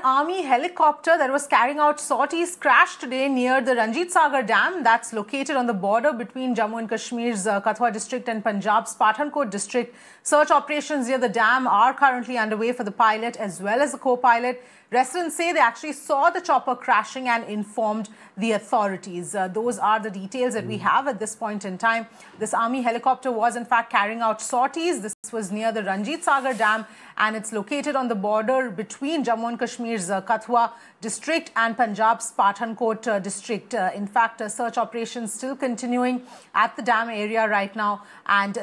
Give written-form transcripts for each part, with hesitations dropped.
army helicopter that was carrying out sorties crashed today near the Ranjit Sagar Dam that's located on the border between Jammu and Kashmir's Kathua district and Punjab's Pathankot district. Search operations near the dam are currently underway for the pilot as well as the co-pilot. Residents say they actually saw the chopper crashing and informed the authorities. Those are the details that we have at this point in time. This army helicopter was in fact carrying out sorties. This was near the Ranjit Sagar Dam and it's located on the border between Jammu and Kashmir's Kathua district and Punjab's Pathankot district. In fact, search operations still continuing at the dam area right now, and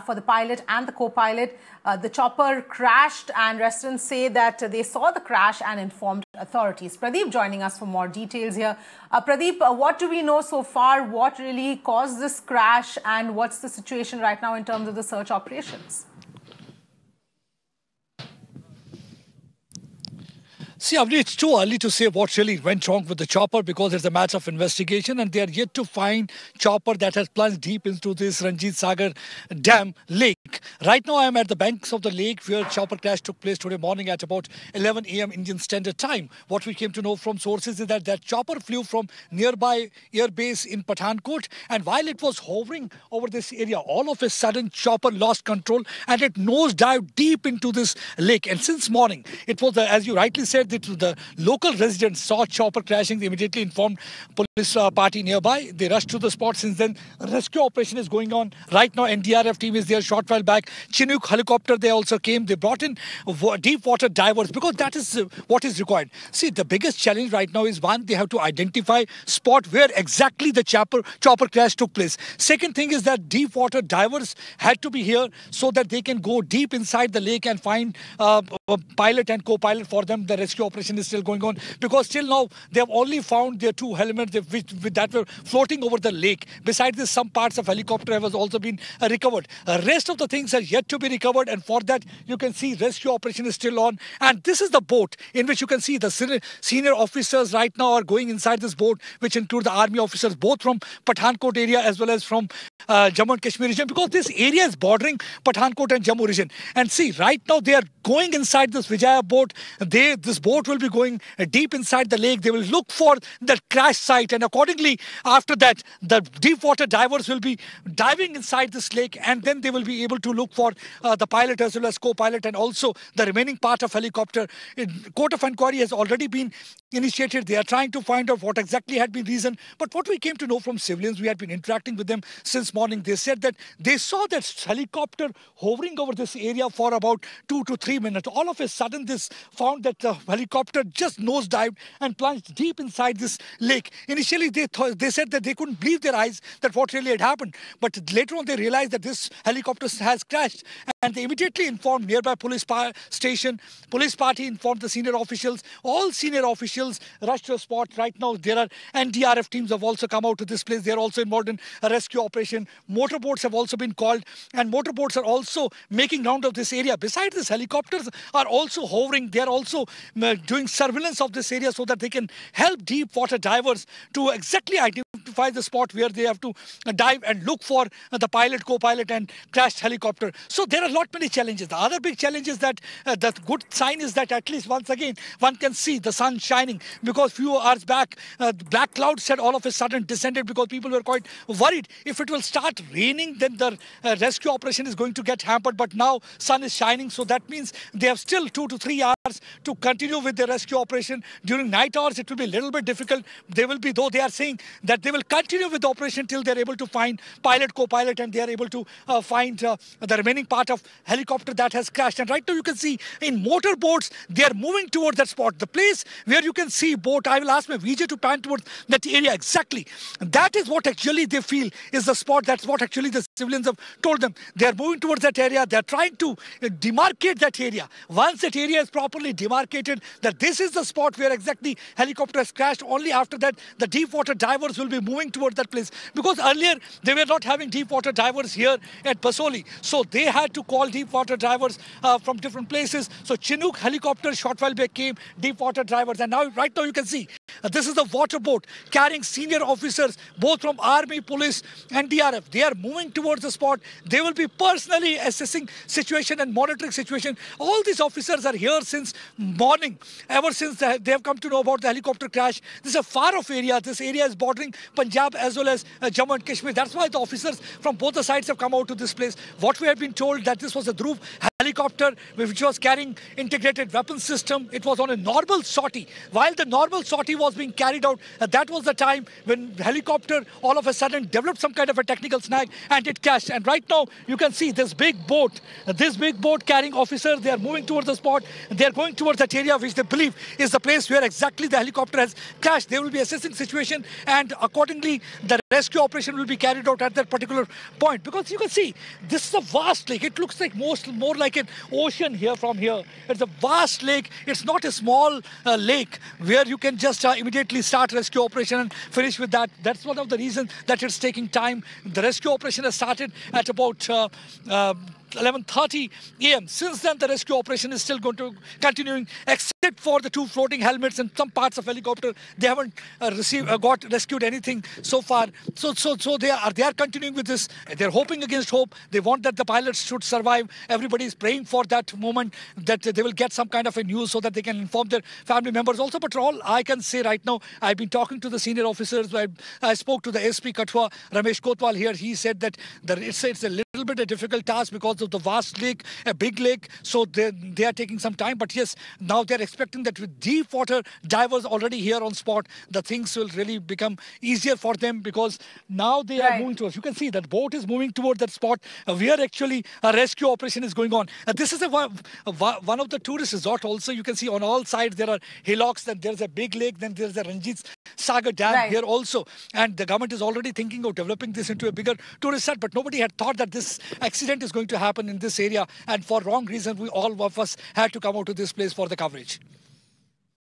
for the pilot and the co-pilot, the chopper crashed and residents say that they saw the crash and informed authorities. Pradeep joining us for more details here. Pradeep, what do we know so far? What really caused this crash and what's the situation right now in terms of the search operations? See, Avni, it's too early to say what really went wrong with the chopper because it's a matter of investigation and they are yet to find chopper that has plunged deep into this Ranjit Sagar Dam lake. Right now, I am at the banks of the lake where chopper crash took place today morning at about 11 a.m. Indian Standard Time. What we came to know from sources is that chopper flew from nearby air base in Pathankot, and while it was hovering over this area, all of a sudden chopper lost control and it nosedived deep into this lake. And since morning, it was, as you rightly said, the local residents saw chopper crashing. They immediately informed police party nearby. They rushed to the spot. Since then, a rescue operation is going on. Right now, NDRF team is there. Short while back, Chinook helicopter, they also came. They brought in deep water divers because that is what is required. See, the biggest challenge right now is one, they have to identify spot where exactly the chopper crash took place. Second thing is that deep water divers had to be here so that they can go deep inside the lake and find a pilot and co-pilot for them. The rescue operation is still going on because till now they have only found their two helmets that were floating over the lake. Besides this, some parts of helicopter have also been recovered. Rest of the things are yet to be recovered, and for that you can see rescue operation is still on. And this is the boat in which you can see the senior officers right now are going inside this boat, which include the army officers both from Pathankot area as well as from Jammu and Kashmir region, because this area is bordering Pathankot and Jammu region. And see, right now they are going inside this Vijaya boat. This boat will be going deep inside the lake. They will look for the crash site, and accordingly after that the deep water divers will be diving inside this lake, and then they will be able to look for the pilot as well as co-pilot and also the remaining part of helicopter. Court of inquiry has already been initiated. They are trying to find out what exactly had been reason. But what we came to know from civilians, we had been interacting with them since morning. They said that they saw that helicopter hovering over this area for about 2 to 3 minutes. All of a sudden, this found that the helicopter just nosedived and plunged deep inside this lake. Initially, they said that they couldn't believe their eyes that what really had happened. But later on, they realized that this helicopter has crashed, and they immediately informed nearby police station. Police party informed the senior officials. All senior officials rushed to the spot. Right now, there are NDRF teams have also come out to this place. They are also involved in a rescue operation. Motorboats have also been called, and motorboats are also making round of this area. Besides this, helicopters are also hovering. They are also doing surveillance of this area so that they can help deep water divers to exactly identify the spot where they have to dive and look for the pilot, co-pilot and crashed helicopter. So there are many challenges. The other big challenge is that the good sign is that at least once again one can see the sun shining, because few hours back black clouds had all of a sudden descended because people were quite worried if it will start raining then the rescue operation is going to get hampered. But now sun is shining, so that means they have still 2 to 3 hours to continue with their rescue operation. During night hours it will be a little bit difficult. They will be, though they are saying that they will continue with the operation till they are able to find pilot, co-pilot, and they are able to find the remaining part of helicopter that has crashed. And right now you can see in motorboats they are moving towards that spot, the place where you can see boat. I will ask my VJ to pan towards that area exactly. That is what actually they feel is the spot. That's what actually the civilians have told them. They are moving towards that area. They are trying to demarcate that area. Once that area is properly demarcated, that this is the spot where exactly helicopter has crashed, only after that the deep water divers will be moving towards that place. Because earlier they were not having deep water divers here at Basoli, so they had to call deep water divers from different places. So Chinook helicopter short while back came, deep water divers, and now right now you can see This is a water boat carrying senior officers, both from Army, Police, NDRF. They are moving towards the spot. They will be personally assessing situation and monitoring situation. All these officers are here since morning, ever since they have come to know about the helicopter crash. This is a far-off area. This area is bordering Punjab as well as Jammu and Kashmir. That's why the officers from both the sides have come out to this place. What we have been told that this was a Dhruv helicopter which was carrying integrated weapons system. It was on a normal sortie. While the normal sortie was being carried out, that was the time when the helicopter all of a sudden developed some kind of a technical snag and it crashed. And right now you can see this big boat carrying officers. They are moving towards the spot. They are going towards that area which they believe is the place where exactly the helicopter has crashed. They will be assessing situation and accordingly the rescue operation will be carried out at that particular point. Because you can see this is a vast lake. It looks like more like an ocean here from here. It's a vast lake. It's not a small lake where you can just immediately start rescue operation and finish with that. That's one of the reasons that it's taking time. The rescue operation has started at about 11:30 a.m. Since then, the rescue operation is still going to continuing, except for the 2 floating helmets and some parts of helicopter. They haven't got rescued anything so far. So they are continuing with this. They're hoping against hope. They want that the pilots should survive. Everybody is praying for that moment that they will get some kind of a news so that they can inform their family members also. But all I can say right now, I've been talking to the senior officers. I spoke to the SP Kathua, Ramesh Kotwal here. He said that it's a little bit a difficult task because of the vast lake, a big lake, so they are taking some time. But yes, now they're expecting that with deep water divers already here on spot, the things will really become easier for them because now they are moving towards. You can see that boat is moving towards that spot where actually a rescue operation is going on. This is one of the tourist resorts also. You can see on all sides there are hillocks, then there's a big lake, then there's a Ranjit Sagar Damn here also. And the government is already thinking of developing this into a bigger tourist site, but nobody had thought that this accident is going to happen in this area, and for wrong reason all of us had to come out to this place for the coverage.